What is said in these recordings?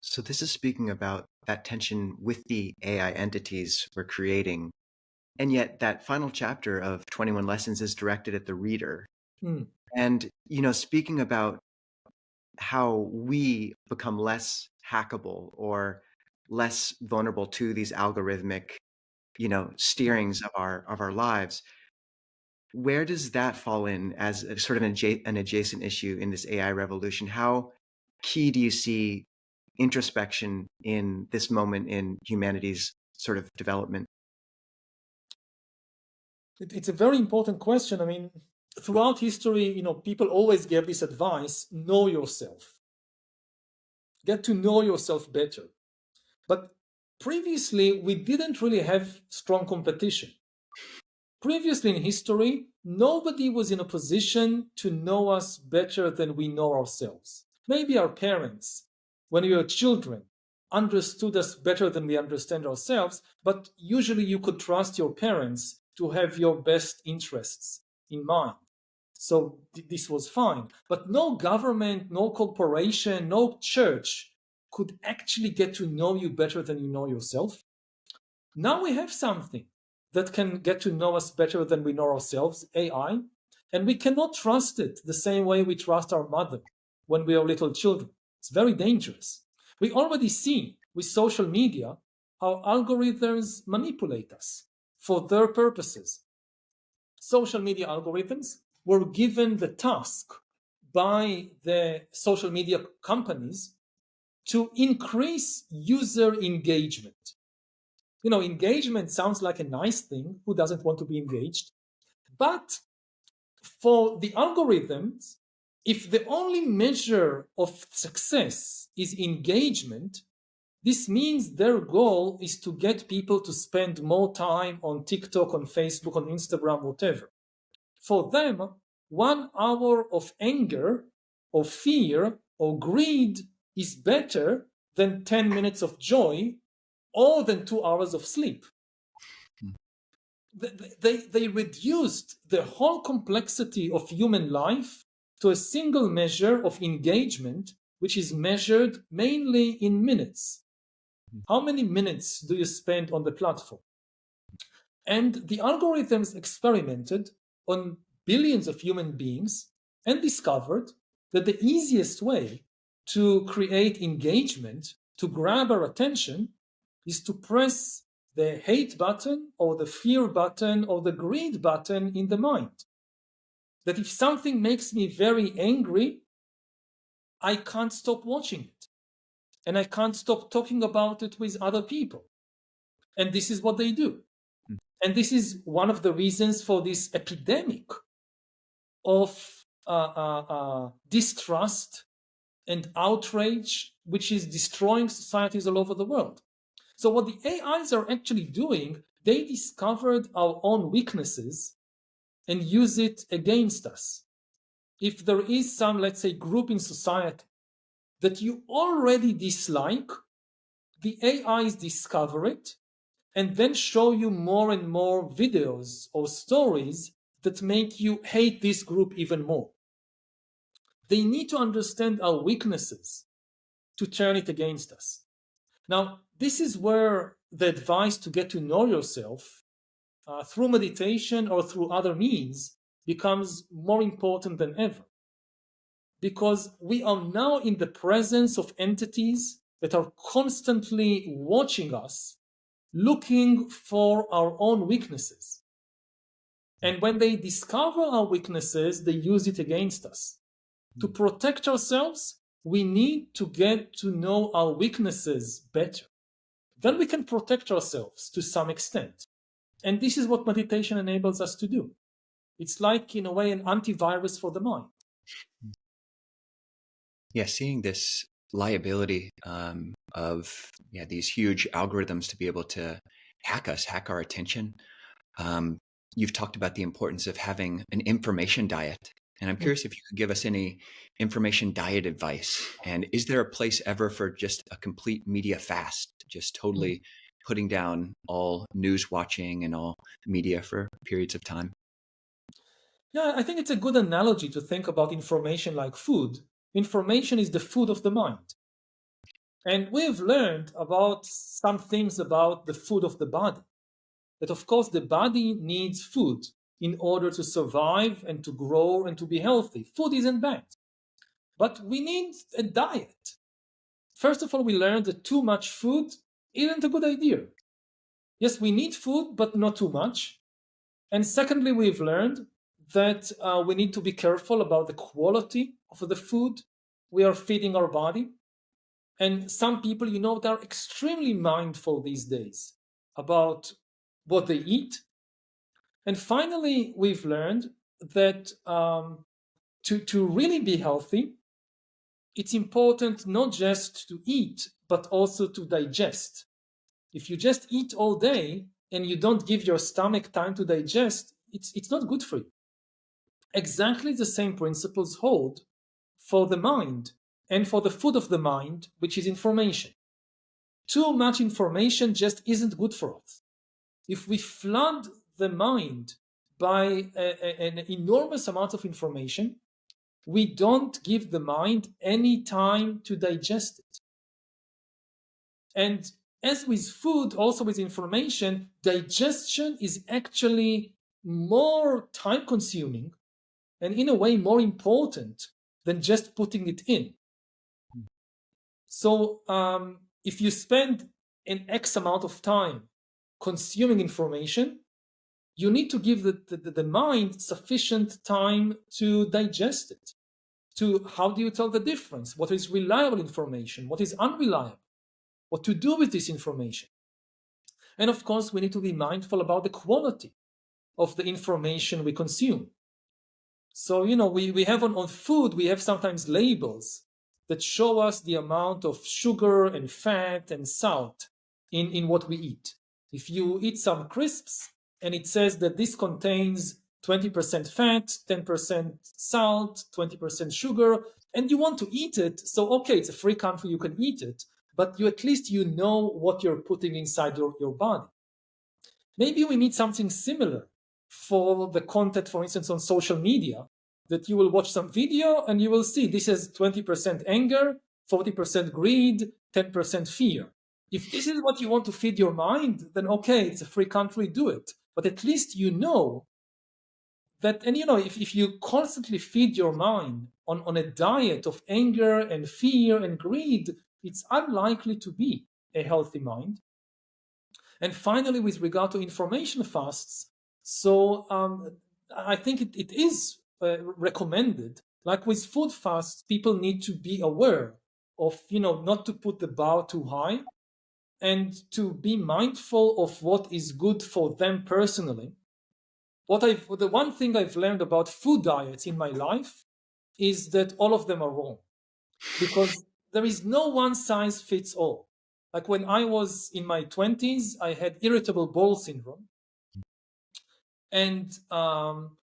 So this is speaking about that tension with the AI entities we're creating. And yet that final chapter of 21 Lessons is directed at the reader. Hmm. And, speaking about how we become less hackable or less vulnerable to these algorithmic, steerings of our lives, where does that fall in as a sort of an adjacent issue in this AI revolution? How key do you see introspection in this moment in humanity's sort of development? It's a very important question. I mean, throughout history, people always gave this advice: know yourself, get to know yourself better. But previously, we didn't really have strong competition. Previously in history, nobody was in a position to know us better than we know ourselves. Maybe our parents, when we were children, understood us better than we understand ourselves, but usually you could trust your parents to have your best interests in mind. So this was fine. But no government, no corporation, no church could actually get to know you better than you know yourself. Now we have something that can get to know us better than we know ourselves, AI, and we cannot trust it the same way we trust our mother when we are little children. It's very dangerous. We already see with social media how algorithms manipulate us for their purposes. Social media algorithms were given the task by the social media companies to increase user engagement. Engagement sounds like a nice thing. Who doesn't want to be engaged? But for the algorithms, if the only measure of success is engagement, this means their goal is to get people to spend more time on TikTok, on Facebook, on Instagram, whatever. For them, 1 hour of anger or fear or greed is better than 10 minutes of joy or than 2 hours of sleep. They reduced the whole complexity of human life to a single measure of engagement, which is measured mainly in minutes. How many minutes do you spend on the platform? And the algorithms experimented on billions of human beings and discovered that the easiest way to create engagement, to grab our attention, is to press the hate button or the fear button or the greed button in the mind. That if something makes me very angry, I can't stop watching it. And I can't stop talking about it with other people. And this is what they do. And this is one of the reasons for this epidemic of distrust and outrage, which is destroying societies all over the world. So what the AIs are actually doing, they discovered our own weaknesses and use it against us. If there is some, let's say, group in society that you already dislike, the AIs discover it and then show you more and more videos or stories that make you hate this group even more. They need to understand our weaknesses to turn it against us. Now, this is where the advice to get to know yourself through meditation or through other means becomes more important than ever. Because we are now in the presence of entities that are constantly watching us, looking for our own weaknesses. And when they discover our weaknesses, they use it against us. To protect ourselves, we need to get to know our weaknesses better. Then we can protect ourselves to some extent. And this is what meditation enables us to do. It's like, in a way, an antivirus for the mind. Yeah, seeing this liability of these huge algorithms to be able to hack us, hack our attention. You've talked about the importance of having an information diet. And I'm curious if you could give us any information diet advice. And is there a place ever for just a complete media fast, just totally putting down all news watching and all media for periods of time? Yeah, I think it's a good analogy to think about information like food. Information is the food of the mind. And we've learned about some things about the food of the body. That, of course, the body needs food in order to survive and to grow and to be healthy. Food isn't bad, but we need a diet. First of all, we learned that too much food isn't a good idea. Yes, we need food, but not too much. And secondly, we've learned that we need to be careful about the quality of the food we are feeding our body. And some people, they're extremely mindful these days about what they eat. And finally, we've learned that to really be healthy, it's important not just to eat, but also to digest. If you just eat all day and you don't give your stomach time to digest, it's not good for you. Exactly the same principles hold for the mind and for the food of the mind, which is information. Too much information just isn't good for us. If we flood the mind by an enormous amount of information, we don't give the mind any time to digest it. And as with food, also with information, digestion is actually more time consuming and in a way more important than just putting it in. So if you spend an X amount of time consuming information, you need to give the mind sufficient time to digest it. To how do you tell the difference? What is reliable information? What is unreliable? What to do with this information? And of course, we need to be mindful about the quality of the information we consume. So, we have on food, we have sometimes labels that show us the amount of sugar and fat and salt in what we eat. If you eat some crisps and it says that this contains 20% fat, 10% salt, 20% sugar, and you want to eat it, so okay, it's a free country, you can eat it, but at least you know what you're putting inside your body. Maybe we need something similar for the content, for instance, on social media, that you will watch some video and you will see this is 20% anger, 40% greed, 10% fear. If this is what you want to feed your mind, then okay, it's a free country, do it. But at least you know that, and if you constantly feed your mind on a diet of anger and fear and greed, it's unlikely to be a healthy mind. And finally, with regard to information fasts, so I think it is recommended. Like with food fasts, people need to be aware of, not to put the bar too high and to be mindful of what is good for them personally. The one thing I've learned about food diets in my life is that all of them are wrong, because there is no one size fits all. Like when I was in my 20s, I had irritable bowel syndrome. And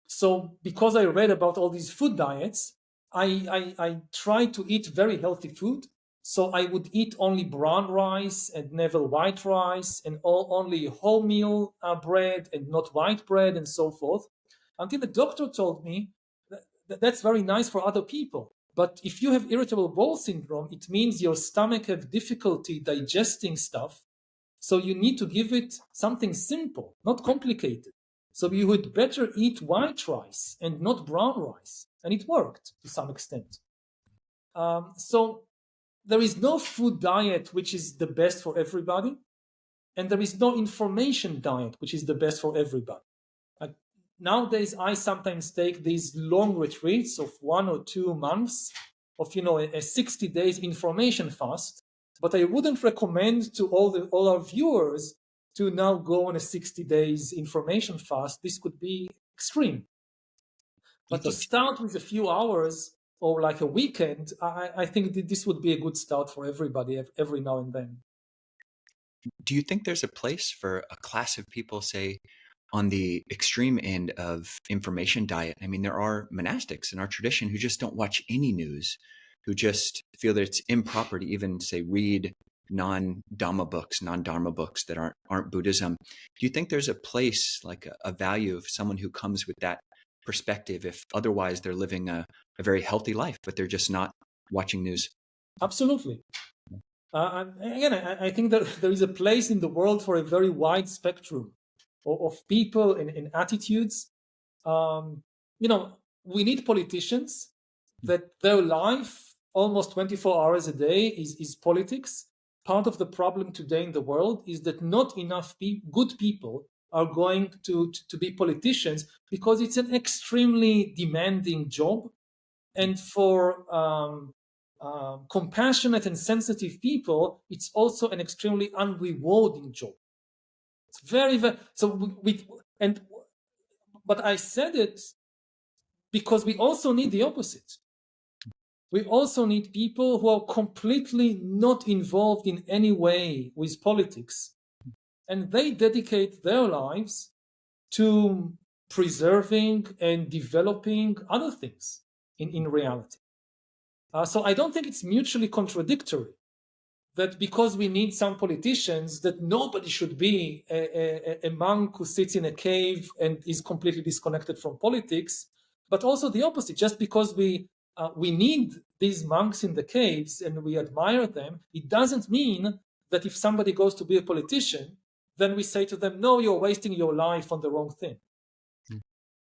so because I read about all these food diets, I tried to eat very healthy food. So I would eat only brown rice and never white rice, and only wholemeal bread and not white bread, and so forth. Until the doctor told me that's very nice for other people. But if you have irritable bowel syndrome, it means your stomach has difficulty digesting stuff. So you need to give it something simple, not complicated. So you would better eat white rice and not brown rice. And it worked to some extent. So there is no food diet which is the best for everybody. And there is no information diet which is the best for everybody. Nowadays, I sometimes take these long retreats of 1 or 2 months of, a 60 days information fast. But I wouldn't recommend to all our viewers to now go on a 60 days information fast. This could be extreme. But to start with a few hours or like a weekend, I think this would be a good start for everybody every now and then. Do you think there's a place for a class of people, say, on the extreme end of information diet? I mean, there are monastics in our tradition who just don't watch any news, who just feel that it's improper to even, say, read non-Dhamma books, non-Dharma books that aren't Buddhism. Do you think there's a place, like a value of someone who comes with that perspective, if otherwise they're living a very healthy life, but they're just not watching news? Absolutely. And again, I think that there is a place in the world for a very wide spectrum of people and attitudes. You know, we need politicians that their life almost 24 hours a day is politics. Part of the problem today in the world is that not enough good people are going to be politicians because it's an extremely demanding job. And for compassionate and sensitive people, it's also an extremely unrewarding job. It's very so but I said it because we also need the opposite. We also need people who are completely not involved in any way with politics, and they dedicate their lives to preserving and developing other things in reality. So I don't think it's mutually contradictory that because we need some politicians, that nobody should be a monk who sits in a cave and is completely disconnected from politics, but also the opposite. Just because we need these monks in the caves and we admire them, it doesn't mean that if somebody goes to be a politician, then we say to them, no, you're wasting your life on the wrong thing.